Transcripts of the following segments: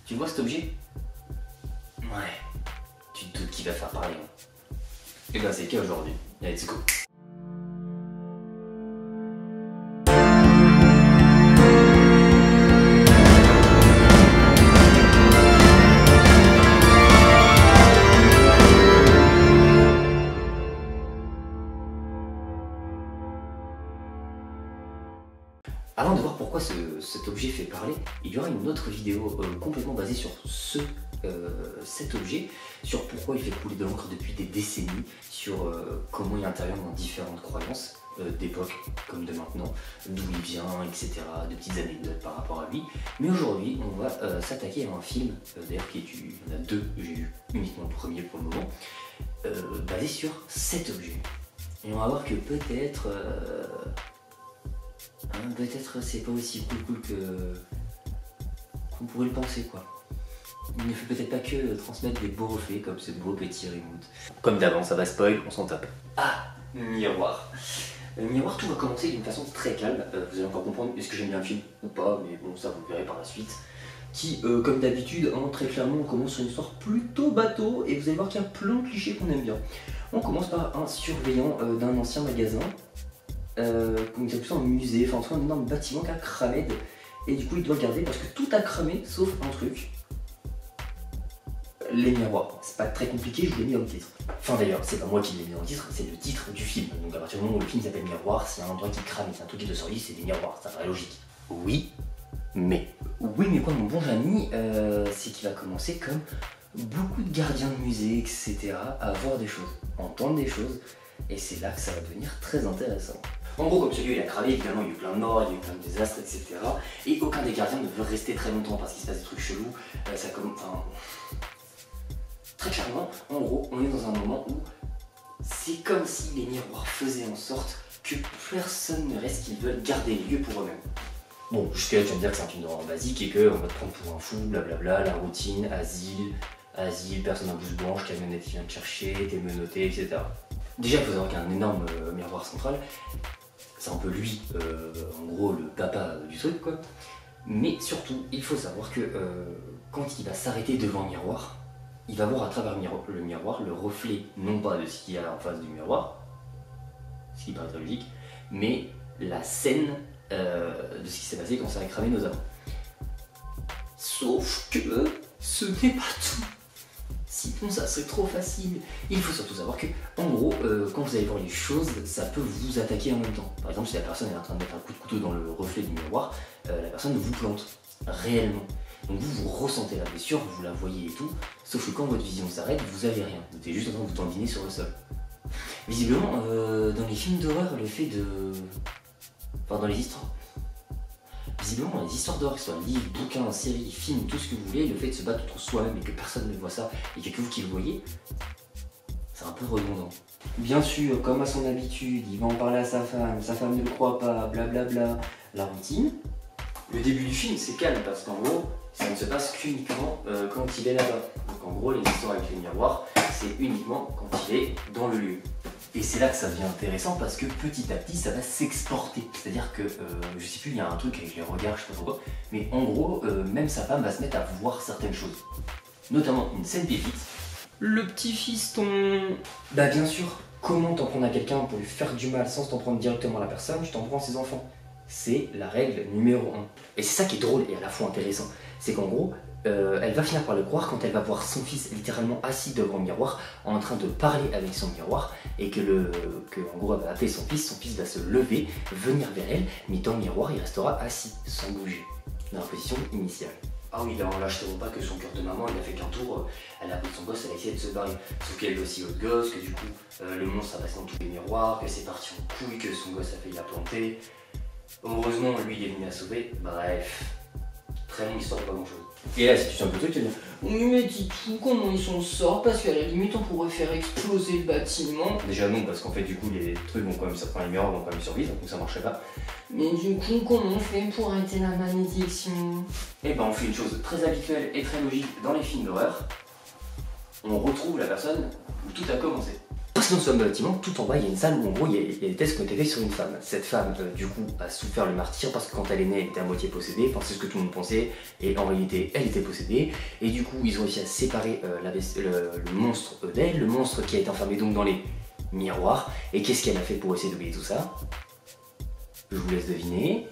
Tu vois cet objet? Ouais. Tu te doutes qu'il va faire parler. Et ben c'est le cas aujourd'hui. Let's go. Avant de voir pourquoi cet objet fait parler, il y aura une autre vidéo complètement basée sur cet objet, sur pourquoi il fait couler de l'encre depuis des décennies, sur comment il intervient dans différentes croyances d'époque comme de maintenant, d'où il vient, etc., de petites anecdotes par rapport à lui. Mais aujourd'hui, on va s'attaquer à un film, d'ailleurs il y en a deux, j'ai vu uniquement le premier pour le moment, basé sur cet objet. Et on va voir que peut-être... peut-être c'est pas aussi cool qu'on pourrait le penser quoi. Il ne fait peut-être pas que transmettre des beaux reflets comme ce beau petit remote. Comme d'avant, ça va spoil, on s'en tape. Ah, miroir. Miroir, tout va commencer d'une façon très calme. Vous allez encore comprendre est-ce que j'aime bien le film ou pas, mais bon, ça vous le verrez par la suite. Qui, comme d'habitude, très clairement, on commence sur une histoire plutôt bateau et vous allez voir qu'il y a plein de clichés qu'on aime bien. On commence par un surveillant d'un ancien magasin. Comme il plutôt un musée, enfin en tout cas un énorme bâtiment qui a cramé et du coup il doit le garder parce que tout a cramé sauf un truc. Les miroirs. C'est pas très compliqué, je vous l'ai mis dans le titre. Enfin d'ailleurs, c'est pas moi qui l'ai mis dans le titre, c'est le titre du film. Donc à partir du moment où le film s'appelle Miroir, c'est un endroit qui crame, c'est un truc qui te sort, c'est des miroirs, ça paraît logique. Oui, mais quoi mon bon Jamy, c'est qu'il va commencer comme beaucoup de gardiens de musée, etc. à voir des choses, entendre des choses, et c'est là que ça va devenir très intéressant. En gros, comme celui-là il a cramé, évidemment il y a eu plein de morts, il y a eu plein de désastres, etc. Et aucun des gardiens ne veut rester très longtemps parce qu'il se passe des trucs chelous. Très clairement, en gros, on est dans un moment où c'est comme si les miroirs faisaient en sorte que personne ne reste, qu'ils veulent garder les lieux pour eux-mêmes. Bon, jusque-là tu vas me dire que c'est un film d'horreur basique et qu'on va te prendre pour un fou, blablabla, la routine, asile, personne en blouse blanche, camionnette qui vient te chercher, t'es menotté, etc. Déjà, il faut savoir qu'il y a un énorme miroir central. C'est un peu lui, en gros, le papa du truc, quoi. Mais surtout, il faut savoir que quand il va s'arrêter devant le miroir, il va voir à travers le miroir le reflet, non pas de ce qu'il y a en face du miroir, ce qui paraît très logique, mais la scène de ce qui s'est passé quand ça a cramé nos amants. Sauf que ce n'est pas tout. Sinon ça serait trop facile. Il faut surtout savoir que, en gros, quand vous allez voir les choses, ça peut vous attaquer en même temps. Par exemple, si la personne est en train de mettre un coup de couteau dans le reflet du miroir, la personne vous plante, réellement. Donc vous ressentez la blessure, vous la voyez et tout, sauf que quand votre vision s'arrête, vous avez rien. Vous êtes juste en train de vous dandiner sur le sol. Visiblement, dans les films d'horreur, le fait de... Enfin, dans les histoires... Visiblement, dans les histoires d'horreur, que ce soit livres, bouquins, séries, films, tout ce que vous voulez, le fait de se battre contre soi-même et que personne ne voit ça, et qu'il n'y a que vous qui le voyez, c'est un peu redondant. Bien sûr, comme à son habitude, il va en parler à sa femme ne le croit pas, blablabla, la routine. Le début du film, c'est calme, parce qu'en gros, ça ne se passe qu'uniquement quand il est là-bas. Donc en gros, les histoires avec les miroirs, c'est uniquement quand il est dans le lieu. Et c'est là que ça devient intéressant parce que petit à petit ça va s'exporter. C'est-à-dire que, je sais plus, il y a un truc avec les regards, je sais pas pourquoi, mais en gros, même sa femme va se mettre à voir certaines choses. Notamment une scène pépite. Le petit fiston. Bah bien sûr, comment t'en prendre à quelqu'un pour lui faire du mal sans t'en prendre directement à la personne, tu t'en prends à ses enfants. C'est la règle numéro 1. Et c'est ça qui est drôle et à la fois intéressant. C'est qu'en gros, elle va finir par le croire quand elle va voir son fils littéralement assis devant le miroir en train de parler avec son miroir et que en gros elle va appeler son fils va se lever, venir vers elle, mais dans le miroir il restera assis, sans bouger, dans la position initiale. Ah oui, là je te vois pas que son cœur de maman il a fait qu'un tour, elle a pris son gosse, elle a essayé de se barrer. Sauf qu'elle a aussi l'autre gosse, que du coup le monstre a passé dans tous les miroirs, que c'est parti en couille, que son gosse a failli la planter. Heureusement lui il est venu la sauver, bref. Très longue histoire, pas grand chose. Et là, si tu sens un peu truc, tu vas dire oui, mais dis tout, comment ils s'en sortent? Parce qu'à la limite, on pourrait faire exploser le bâtiment. Déjà, non, parce qu'en fait, du coup, les trucs vont quand même, enfin, les miroirs vont quand même survivre, donc ça marcherait pas. Mais du coup, comment on fait pour arrêter la malédiction? Eh ben, on fait une chose très habituelle et très logique dans les films d'horreur. On retrouve la personne où tout a commencé. sinon sur le bâtiment, tout en bas il y a une salle où en gros il y a des tests qui ont été faits sur une femme. Cette femme du coup a souffert le martyre parce que quand elle est née elle était à moitié possédée, enfin c'est ce que tout le monde pensait, et en réalité elle était possédée. Et du coup ils ont réussi à séparer le monstre d'elle, le monstre qui a été enfermé donc dans les miroirs. Et qu'est-ce qu'elle a fait pour essayer d'oublier tout ça? Je vous laisse deviner.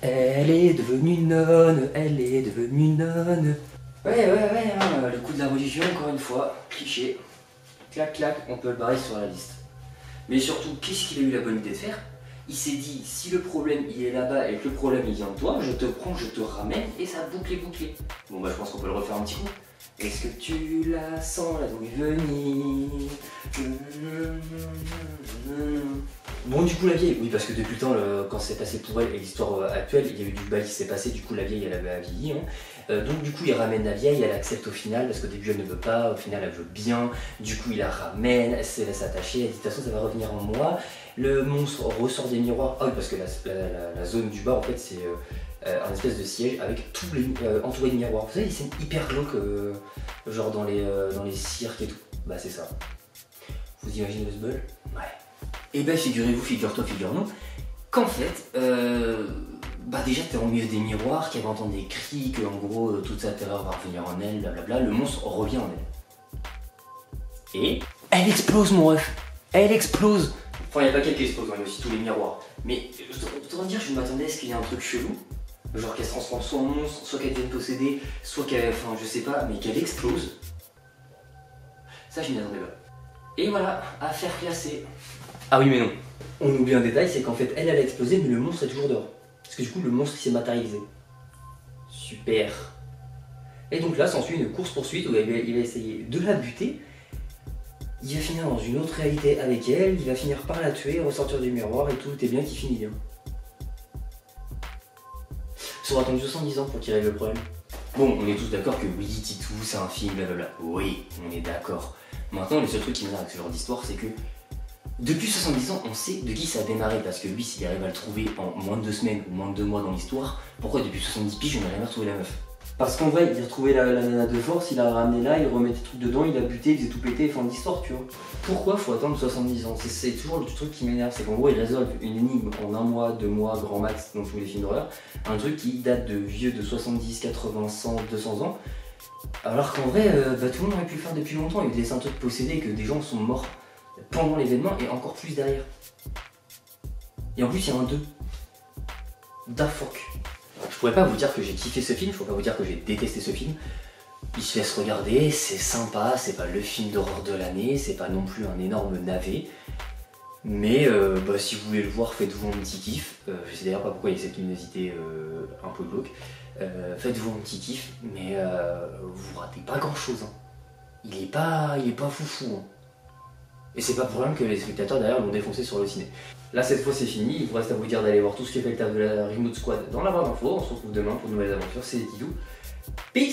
Elle est devenue nonne, elle est devenue nonne. Ouais, hein, le coup de la religion, encore une fois, cliché. Clac, clac, on peut le barrer sur la liste. Mais surtout, qu'est-ce qu'il a eu la bonne idée de faire? Il s'est dit, si le problème il est là-bas et que le problème il vient de toi, je te prends, je te ramène et ça boucle. Bon bah je pense qu'on peut le refaire un petit coup. Est-ce que tu la sens la douille venir? Bon du coup la vieille, oui parce que depuis le temps, quand c'est passé pour elle et l'histoire actuelle, il y a eu du bail qui s'est passé, du coup la vieille elle avait vieilli. Donc du coup il ramène la vieille, elle accepte au final, parce qu'au début elle ne veut pas, au final elle veut bien, du coup il la ramène, elle se laisse attacher, elle dit de toute façon ça va revenir en moi. Le monstre ressort des miroirs, ah oui parce que la zone du bas en fait c'est un espèce de siège avec tous les entouré de miroirs. Vous savez c'est hyper glauque, genre dans les cirques et tout, bah c'est ça. Vous imaginez le sbul? Ouais. Et ben figurez-vous, figure-toi, figure-nous, qu'en fait, bah déjà t'es en milieu des miroirs, qu'elle va entendre des cris, que en gros toute sa terreur va revenir en elle, blablabla, le monstre revient en elle. Et elle explose mon ref, elle explose. Enfin il n'y a pas qu'elle qui explose, il y a aussi tous les miroirs. Mais je dois dire, je m'attendais à ce qu'il y ait un truc chelou, genre qu'elle se transforme soit en monstre, soit qu'elle devienne possédée, soit qu'elle, enfin je sais pas, mais qu'elle explose. Ça je m'y attendais pas. Et voilà, affaire classée. Ah oui mais non, on oublie un détail, c'est qu'en fait elle a explosé mais le monstre est toujours dehors. Parce que du coup le monstre s'est matérialisé. Super. Et donc là s'ensuit une course-poursuite où il va essayer de la buter. Il va finir dans une autre réalité avec elle, il va finir par la tuer, ressortir du miroir et tout est bien qui finit bien. Ça aura attendu 70 ans pour qu'il règle le problème. Bon, on est tous d'accord que oui, Titou, c'est un film, blablabla. Oui, on est d'accord. Maintenant, le seul truc qui m'énerve avec ce genre d'histoire, c'est que depuis 70 ans, on sait de qui ça a démarré, parce que lui, s'il arrive à le trouver en moins de 2 semaines ou moins de 2 mois dans l'histoire, pourquoi depuis 70 piges, on n'a jamais retrouvé la meuf? Parce qu'en vrai, il a retrouvé la nana de force, il a ramené là, il remettait des trucs dedans, il a buté, il faisait tout péter, fin d'histoire, tu vois. Pourquoi faut attendre 70 ans? C'est toujours le truc qui m'énerve, c'est qu'en gros, il résolve une énigme en 1 mois, 2 mois, grand max, dans tous les films d'horreur, un truc qui date de vieux de 70, 80, 100, 200 ans, alors qu'en vrai, bah, tout le monde aurait pu le faire depuis longtemps, il y a des un truc possédés, que des gens sont morts pendant l'événement et encore plus derrière. Et en plus, il y a un 2. Da fuck. Je pourrais pas vous dire que j'ai kiffé ce film, je pourrais pas vous dire que j'ai détesté ce film. Il se laisse regarder, c'est sympa, c'est pas le film d'horreur de l'année, c'est pas non plus un énorme navet. Mais bah, si vous voulez le voir, faites-vous un petit kiff. Je sais d'ailleurs pas pourquoi il y a cette luminosité un peu glauque. Faites-vous un petit kiff, mais vous ratez pas grand chose. Hein. Il est pas foufou. Hein. Et c'est pas pour rien que les spectateurs derrière l'ont défoncé sur le ciné. Là cette fois c'est fini, il vous reste à vous dire d'aller voir tout ce qui est fait le taf de la Remote Squad dans la barre d'infos. On se retrouve demain pour de nouvelles aventures, c'est Titou. Peace!